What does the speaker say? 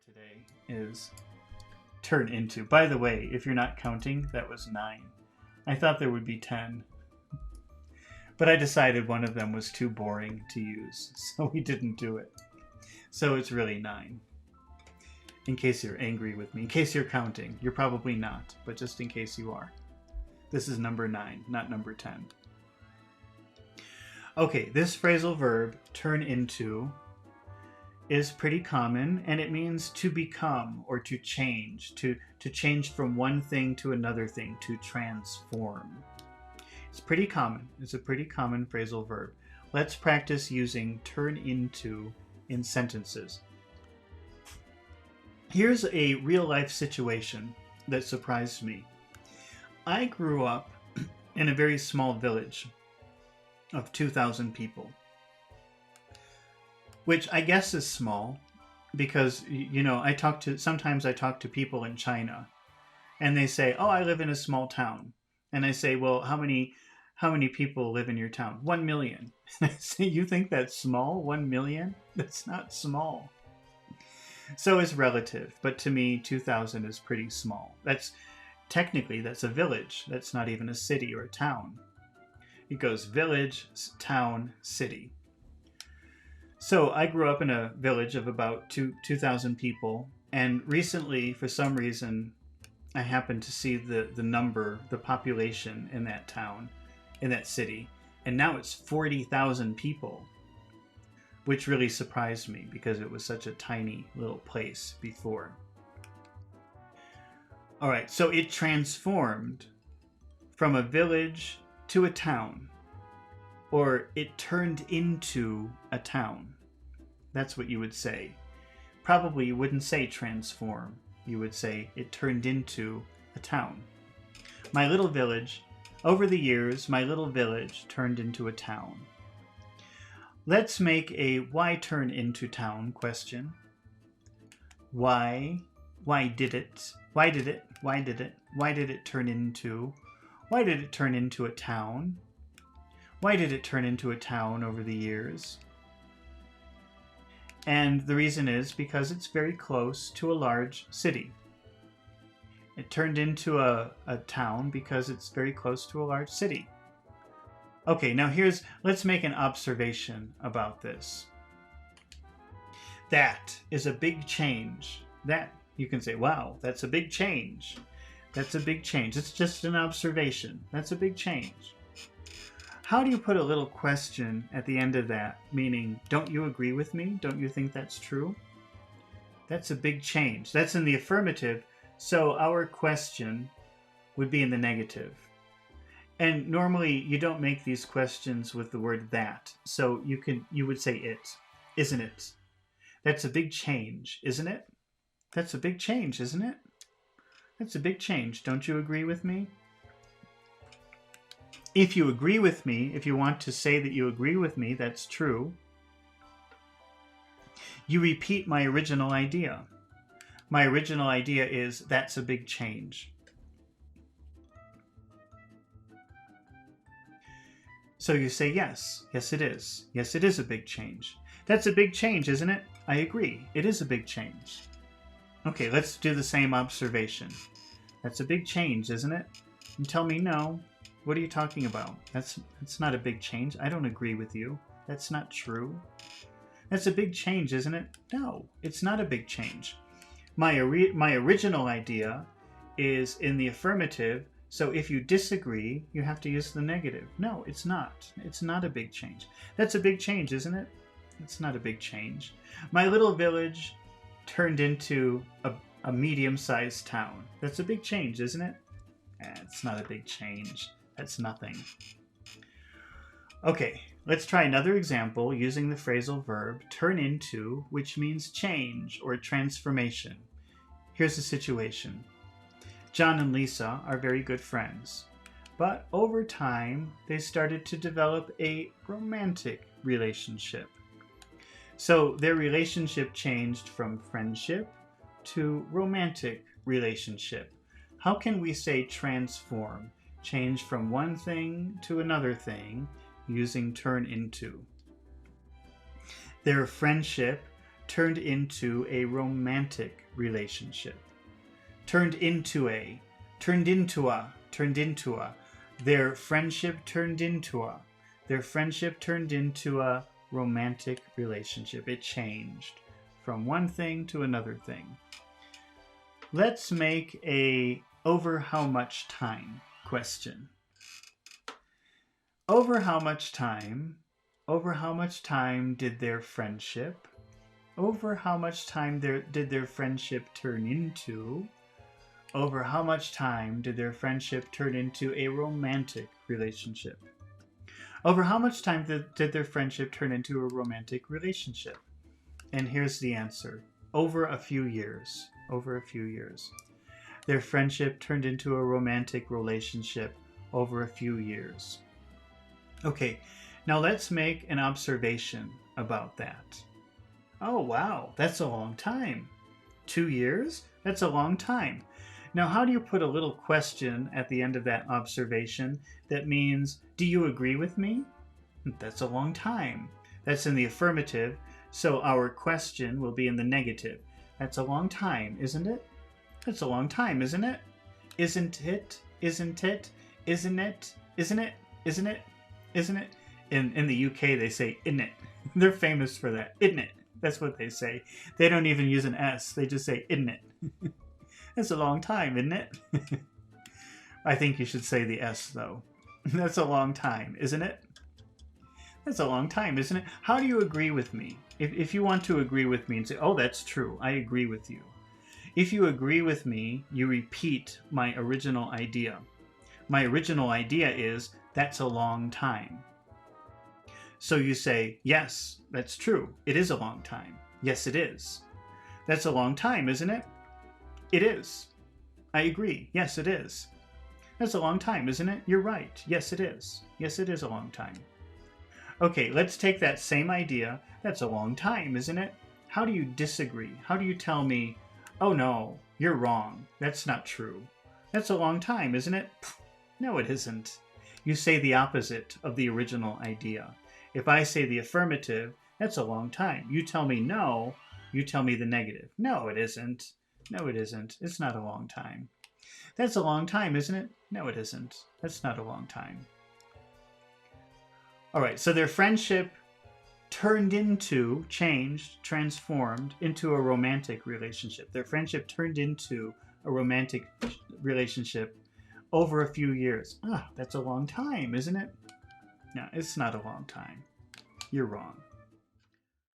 today is turn into. By the way, if you're not counting, that was 9. I thought there would be 10. But I decided one of them was too boring to use, so we didn't do it. So it's really 9. In case you're angry with me, in case you're counting. You're probably not, but just in case you are. This is number 9, not number 10. Okay, this phrasal verb, turn into, is pretty common, and it means to become or to change, to change from one thing to another thing, to transform. It's pretty common. It's a pretty common phrasal verb. Let's practice using turn into in sentences. Here's a real-life situation that surprised me. I grew up in a very small village of 2,000 people, which I guess is small because, you know, sometimes I talk to people in China and they say, oh, I live in a small town. And I say, well, how many people live in your town? 1 million. And I say, you think that's small? 1 million? That's not small. So it's relative, but to me, 2,000 is pretty small. Technically, that's a village. That's not even a city or a town. It goes village, town, city. So I grew up in a village of about 2,000 people, and recently, for some reason, I happened to see the population in that town, in that city, and now it's 40,000 people, which really surprised me because it was such a tiny little place before. All right, so it transformed from a village to a town, or it turned into a town. That's what you would say. Probably you wouldn't say transform. You would say it turned into a town. My little village, over the years, my little village turned into a town. Let's make a why turn into town question. Why? Why did it? Why did it? Why did it? Why did it turn into? Why did it turn into a town? Why did it turn into a town over the years? And the reason is because it's very close to a large city. It turned into a town because it's very close to a large city. Okay, now let's make an observation about this. That is a big change. That, you can say, wow, that's a big change. That's a big change. It's just an observation. That's a big change. How do you put a little question at the end of that, meaning, don't you agree with me? Don't you think that's true? That's a big change. That's in the affirmative, so our question would be in the negative. And normally you don't make these questions with the word that, so you would say it, isn't it? That's a big change, isn't it? That's a big change, isn't it? That's a big change. Don't you agree with me? If you agree with me, if you want to say that you agree with me, that's true. You repeat my original idea. My original idea is that's a big change. So you say yes. Yes, it is. Yes, it is a big change. That's a big change, isn't it? I agree. It is a big change. Okay, let's do the same observation. That's a big change, isn't it? And tell me no. What are you talking about? That's not a big change. I don't agree with you. That's not true. That's a big change, isn't it? No, it's not a big change. My original idea is in the affirmative, so if you disagree, you have to use the negative. No, it's not. It's not a big change. That's a big change, isn't it? It's not a big change. My little village turned into a medium-sized town. That's a big change, isn't it? It's not a big change. That's nothing. Okay, let's try another example using the phrasal verb turn into, which means change or transformation. Here's the situation. John and Lisa are very good friends, but over time they started to develop a romantic relationship. So their relationship changed from friendship to romantic relationship. How can we say transform? Change from one thing to another thing using turn into. Their friendship turned into a romantic relationship. Turned into a. Their friendship turned into a. Their friendship turned into a romantic relationship. It changed from one thing to another thing. Let's make a over how much time question. Over how much time did their friendship, over how much time did their friendship turn into, over how much time did their friendship turn into a romantic relationship? Over how much time did their friendship turn into a romantic relationship? And here's the answer. Over a few years. Over a few years. Their friendship turned into a romantic relationship over a few years. Okay, now let's make an observation about that. Oh, wow, that's a long time. 2 years? That's a long time. Now, how do you put a little question at the end of that observation that means, do you agree with me? That's a long time. That's in the affirmative, so our question will be in the negative. That's a long time, isn't it? That's a long time, isn't it? Isn't it? Isn't it? Isn't it? Isn't it? Isn't it? Isn't it? In the UK, they say, isn't it? They're famous for that. Isn't it? That's what they say. They don't even use an S. They just say, isn't it? That's a long time, isn't it? I think you should say the S, though. That's a long time, isn't it? That's a long time, isn't it? How do you agree with me? If you want to agree with me and say, oh, that's true, I agree with you. If you agree with me, you repeat my original idea. My original idea is, that's a long time. So you say, yes, that's true. It is a long time. Yes, it is. That's a long time, isn't it? It is. I agree. Yes, it is. That's a long time, isn't it? You're right. Yes, it is. Yes, it is a long time. Okay, let's take that same idea. That's a long time, isn't it? How do you disagree? How do you tell me, oh no, you're wrong. That's not true. That's a long time, isn't it? No, it isn't. You say the opposite of the original idea. If I say the affirmative, that's a long time. You tell me no, you tell me the negative. No, it isn't. No, it isn't. It's not a long time. That's a long time, isn't it? No, it isn't. That's not a long time. All right, so their friendship turned into, changed, transformed into a romantic relationship. Their friendship turned into a romantic relationship over a few years. Ah, that's a long time, isn't it? No, it's not a long time. You're wrong.